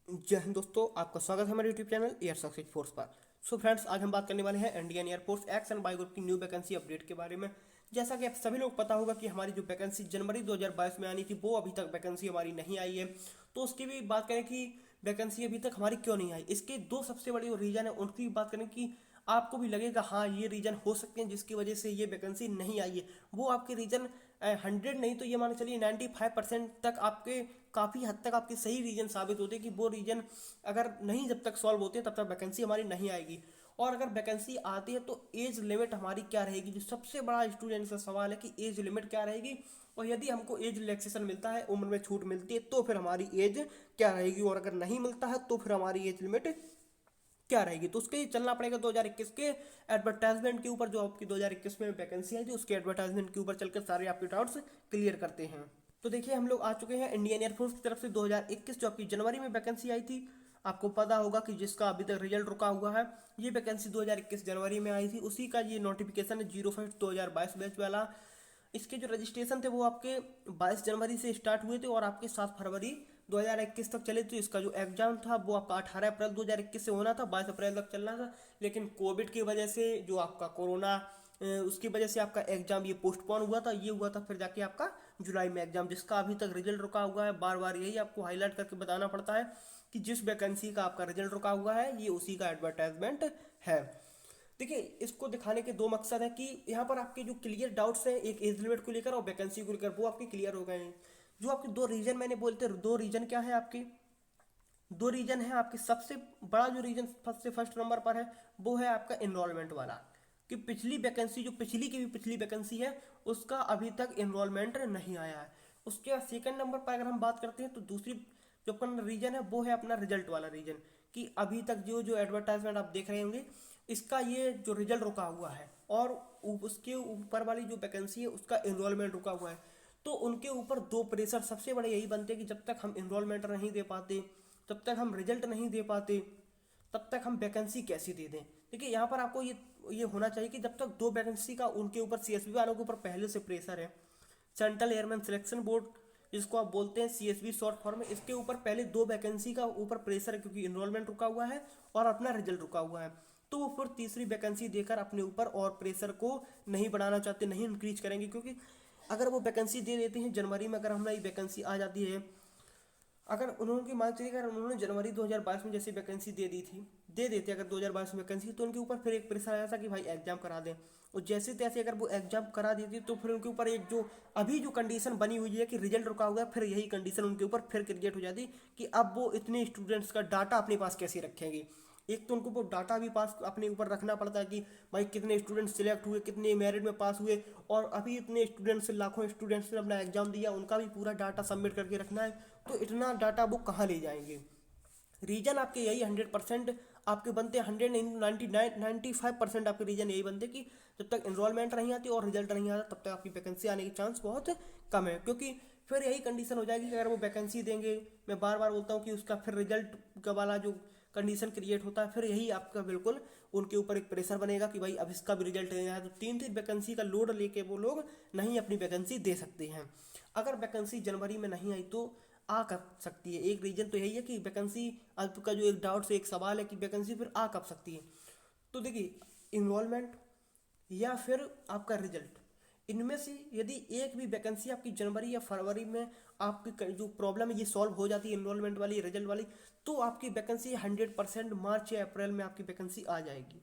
जय हिंद दोस्तों, आपका स्वागत है हमारे YouTube channel air success force पर। सो फ्रेंड्स, आज हम बात करने वाले हैं Indian air force x and Y group की न्यू वैकेंसी अपडेट के बारे में। जैसा कि आप सभी लोग पता होगा कि हमारी जो वैकेंसी जनवरी 2022 में आनी थी वो अभी तक वैकेंसी हमारी नहीं आई है। तो उसकी भी बात करें कि वैकेंसी अभी तक हमारी क्यों नहीं आई, इसके दो सबसे बड़े रीजन है, उनकी भी बात करें कि आपको भी लगेगा हाँ ये रीजन हो सकते हैं जिसकी वजह से ये वैकेंसी नहीं आई है। वो आपके रीजन 100 नहीं तो ये मान के चलिए 95% तक आपके काफ़ी हद तक आपके सही रीजन साबित होते हैं कि वो रीजन अगर नहीं जब तक सॉल्व होते तब तक वैकेंसी हमारी नहीं आएगी। और अगर वैकेंसी आती है तो एज लिमिट हमारी क्या रहेगी, जो सबसे बड़ा स्टूडेंट का सवाल है कि एज लिमिट क्या रहेगी। और यदि हमको एज रिलैक्सेशन मिलता है, उम्र में छूट मिलती है, तो फिर हमारी एज क्या रहेगी, और अगर नहीं मिलता है तो फिर हमारी एज लिमिट क्या रहेगी। तो उसके लिए चलना पड़ेगा 2021 के एडवर्टाइजमेंट के ऊपर, जो आपकी 2021 में वैकेंसी आई थी उसके एडवर्टाइजमेंट के ऊपर चलकर सारे आपके डाउट्स क्लियर करते हैं। तो देखिए, हम लोग आ चुके हैं इंडियन एयरफोर्स की तरफ से 2021 जो आपकी जनवरी में वैकेंसी आई थी। आपको पता होगा कि जिसका अभी तक रिजल्ट रुका हुआ है, ये वैकेंसी 2021 जनवरी में आई थी, उसी का ये नोटिफिकेशन है 01/2022 बैच वाला। इसके जो रजिस्ट्रेशन थे वो आपके 22 जनवरी से स्टार्ट हुए थे और आपके 7 फरवरी 2021 तक चले थे। इसका जो एग्जाम था वो आपका 18 अप्रैल 2021 से होना था, 22 अप्रैल तक चलना था। लेकिन कोविड की वजह से, जो आपका कोरोना उसकी वजह से आपका एग्जाम ये पोस्टपोन हुआ था। ये हुआ था फिर जाके आपका जुलाई में एग्जाम, जिसका अभी तक रिजल्ट रुका हुआ है। बार बार यही आपको हाईलाइट करके बताना पड़ता है कि जिस वैकेंसी का आपका रिजल्ट रुका हुआ है ये उसी का एडवर्टाइजमेंट है। देखिए, इसको दिखाने के दो मकसद है कि यहाँ पर आपके जो क्लियर डाउट्स हैं एक एज लिमिट को लेकर और वैकेंसी को लेकर, वो आपके क्लियर हो गए हैं। जो आपके दो रीजन मैंने बोलते, दो रीजन क्या है आपके, दो रीजन है आपके। सबसे बड़ा जो रीजन फर्स्ट नंबर पर है वो है आपका इनरोलमेंट वाला, कि पिछली वैकेंसी, जो पिछली की भी पिछली वैकेंसी है उसका अभी तक इनरोलमेंट नहीं आया है। उसके बाद सेकंड नंबर पर अगर हम बात करते हैं तो दूसरी जो अपना रीजन है वो है अपना रिजल्ट वाला रीजन, कि अभी तक जो जो एडवर्टाइजमेंट आप देख रहे होंगे इसका ये जो रिजल्ट रुका हुआ है, और उसके ऊपर वाली जो वैकेंसी है उसका इनरोलमेंट रुका हुआ है। तो उनके ऊपर दो प्रेशर सबसे बड़े यही बनते हैं कि जब तक हम इनरोलमेंट नहीं दे पाते, जब तक हम रिजल्ट नहीं दे पाते, तब तक हम वैकेंसी कैसी दे दें। देखिए, यहाँ पर आपको ये होना चाहिए कि जब तक दो वैकेंसी का उनके ऊपर, सीएसबी वालों के ऊपर पहले से प्रेशर है, सेंट्रल एयरमैन सिलेक्शन बोर्ड जिसको आप बोलते हैं सीएसबी शॉर्ट फॉर्म में, इसके ऊपर पहले दो वैकेंसी का ऊपर प्रेशर है क्योंकि इनरोलमेंट रुका हुआ है और अपना रिजल्ट रुका हुआ है। तो वो फिर तीसरी वैकेंसी देकर अपने ऊपर और प्रेशर को नहीं बढ़ाना चाहते, नहीं इंक्रीज करेंगे। क्योंकि अगर वो वैकेंसी दे देते हैं जनवरी में, अगर हमारी वैकेंसी आ जाती है, अगर उन्होंने मान चलिए अगर उन्होंने जनवरी 2022 में जैसी वैकेंसी दे दी थी, दे देते अगर 2022 में वैकेंसी, तो उनके ऊपर फिर एक प्रेशर आया था कि भाई एग्जाम करा दें। और जैसे तैसे अगर वो एग्जाम करा देती तो फिर उनके ऊपर एक जो अभी जो कंडीशन बनी हुई है कि रिजल्ट रुका हुआ है, फिर यही कंडीशन उनके ऊपर फिर क्रिएट हो जाती कि अब वो इतने स्टूडेंट्स का डाटा अपने पास कैसे रखेंगे। एक तो उनको वो डाटा भी पास अपने ऊपर रखना पड़ता है कि भाई कितने स्टूडेंट सिलेक्ट हुए, कितने मेरिट में पास हुए, और अभी इतने स्टूडेंट्स से, लाखों स्टूडेंट्स ने अपना एग्जाम दिया, उनका भी पूरा डाटा सबमिट करके रखना है। तो इतना डाटा वो कहाँ ले जाएंगे। रीजन आपके यही 100% आपके बनते हैं, 95% आपके रीजन यही बनते कि जब तक इन्रोलमेंट नहीं आती और रिजल्ट नहीं आता तब तक आपकी वैकेंसी आने के चांस बहुत कम है। क्योंकि फिर यही कंडीशन हो जाएगी कि अगर वो वैकेंसी देंगे, मैं बार बार बोलता हूँ कि उसका फिर रिजल्ट का वाला जो कंडीशन क्रिएट होता है, फिर यही आपका बिल्कुल उनके ऊपर एक प्रेशर बनेगा कि भाई अब इसका भी रिजल्ट नहीं आया, तो तीन तीन वैकेंसी का लोड लेके वो लोग नहीं अपनी वैकेंसी दे सकते हैं। अगर वैकेंसी जनवरी में नहीं आई तो आ कब सकती है, एक रीजन तो यही है कि वैकेंसी, आपका जो एक डाउट से एक सवाल है कि वैकेंसी फिर आ कब सकती है। तो देखिए, इन्वॉल्वमेंट या फिर आपका रिजल्ट, इनमें से यदि एक भी वैकेंसी आपकी जनवरी या फरवरी में आपकी जो प्रॉब्लम है ये सॉल्व हो जाती है, इन्रोलमेंट वाली, रिजल्ट वाली, तो आपकी वैकेंसी 100% मार्च या अप्रैल में आपकी वैकेंसी आ जाएगी।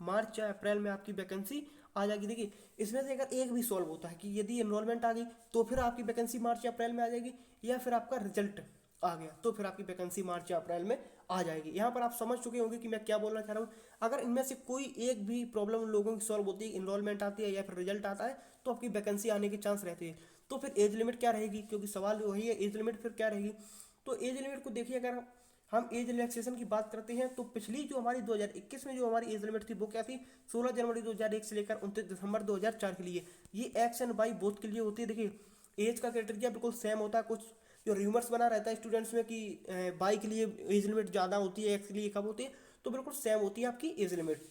मार्च या अप्रैल में आपकी वैकेंसी आ जाएगी। देखिए, इसमें से अगर एक भी सॉल्व होता है कि यदि एनरोलमेंट आ गई तो फिर आपकी वैकेंसी मार्च या अप्रैल में आ जाएगी, या फिर आपका रिजल्ट आ गया तो फिर आपकी वैकेंसी मार्च या अप्रैल में आ जाएगी। यहाँ पर आप समझ चुके होंगे कि मैं क्या बोलना चाह रहा हूँ। अगर इनमें से कोई एक भी प्रॉब्लम लोगों की सॉल्व होती है, इनरोलमेंट आती है या फिर रिजल्ट आता है, तो आपकी वैकेंसी आने के चांस रहते हैं। तो फिर एज लिमिट क्या रहेगी, क्योंकि सवाल वही है, एज लिमिट फिर क्या रहेगी। तो एज लिमिट को देखिए, अगर हम एज रिलैक्सेशन की बात करते हैं तो पिछली जो हमारी 2021 में जो हमारी एज लिमिट थी वो क्या थी, 16 जनवरी 2001 से लेकर 29 दिसंबर 2004 के लिए। ये एक्स एंड वाई बोथ के लिए होती है। देखिए, एज का क्राइटेरिया बिल्कुल सेम होता है। कुछ जो र्यूमर्स बना रहता है स्टूडेंट्स में कि वाई के लिए एज लिमिट ज़्यादा होती है, एक्स के लिए कम होती है, तो बिल्कुल सेम होती है आपकी एज लिमिट।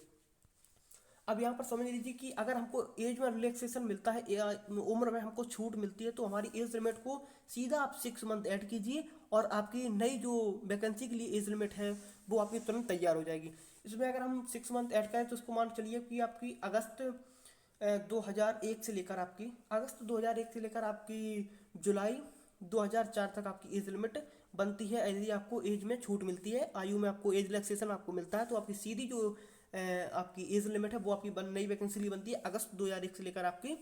अब यहाँ पर समझ लीजिए कि अगर हमको एज में रिलैक्सेशन मिलता है या उम्र में हमको छूट मिलती है, तो हमारी एज लिमिट को सीधा आप 6 मंथ ऐड कीजिए और आपकी नई जो वैकेंसी के लिए एज लिमिट है वो आपकी तुरंत तैयार हो जाएगी। इसमें अगर हम 6 मंथ ऐड करें तो उसको मान चलिए कि आपकी अगस्त 2001 से लेकर आपकी अगस्त 2001 से लेकर आपकी जुलाई 2004 तक आपकी एज लिमिट बनती है। यदि आपको एज में छूट मिलती है, आयु में आपको एज रिलैक्सेशन आपको मिलता है, तो आपकी सीधी जो आपकी एज लिमिट है वो आपकी नई वैकेंसी लिए बनती है अगस्त 2001 से लेकर आपकी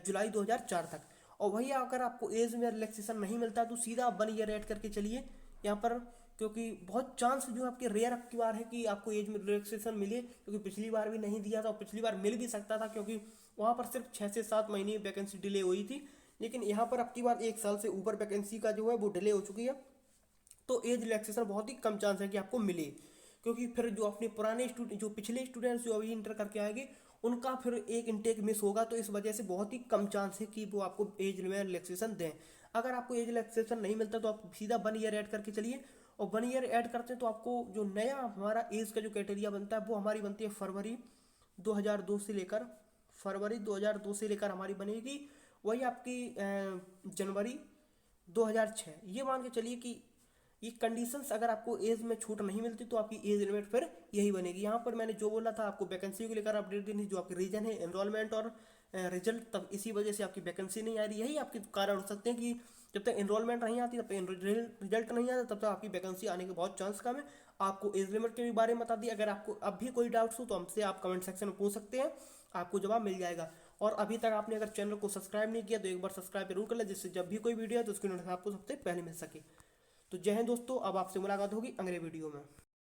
जुलाई 2004 तक। और वही अगर आपको एज में रिलैक्सेशन नहीं मिलता तो सीधा आप 1 ईयर ऐड करके चलिए यहाँ पर, क्योंकि बहुत चांस जो आपके रेयर अब की बार है कि आपको एज में रिलैक्सेशन मिले, क्योंकि पिछली बार भी नहीं दिया था और पिछली बार मिल भी सकता था क्योंकि वहाँ पर सिर्फ 6 से 7 महीने वैकेंसी डिले हुई थी। लेकिन यहाँ पर अब की बार 1 साल से ऊपर वैकेंसी का जो है वो डिले हो चुकी है, तो एज रिलैक्सेशन बहुत ही कम चांस है कि आपको मिले, क्योंकि फिर जो अपने पुराने स्टूडेंट जो पिछले स्टूडेंट्स जो अभी इंटर करके आएंगे उनका फिर एक इनटेक मिस होगा, तो इस वजह से बहुत ही कम चांस है कि वो आपको एज में रिलैक्सेशन दें। अगर आपको एज रिलैक्सेशन नहीं मिलता तो आप सीधा 1 ईयर ऐड करके चलिए, और 1 ईयर ऐड करते हैं तो आपको जो नया हमारा एज का जो क्राइटेरिया बनता है वो हमारी बनती है फरवरी 2002 से लेकर, हमारी बनेगी वही आपकी जनवरी 2006। ये मान के चलिए कि ये कंडीशंस अगर आपको एज में छूट नहीं मिलती तो आपकी एज लिमिट फिर यही बनेगी। यहाँ पर मैंने जो बोला था आपको वैकेंसी को लेकर अपडेट देनी, जो आपकी रीजन है एनरोलमेंट और रिजल्ट, तब इसी वजह से आपकी वैकेंसी नहीं आ रही। यही आपके कारण हो सकते हैं कि जब तक एनरोलमेंट नहीं आती, तब तक रिजल्ट नहीं आता, तब तक आपकी वैकेंसी आने के बहुत चांस कम है। आपको एज लिमिट के भी बारे में बता दिया। अगर आपको अब भी कोई डाउट्स हो तो हमसे आप कमेंट सेक्शन में पूछ सकते हैं, आपको जवाब मिल जाएगा। और अभी तक आपने अगर चैनल को सब्सक्राइब नहीं किया तो एक बार सब्सक्राइब जरूर कर लें, जिससे जब भी कोई वीडियो है तो उसकी नोटिफिकेशन आपको सबसे पहले मिल सके। तो जय हिंद दोस्तों, अब आपसे मुलाकात होगी अगले वीडियो में।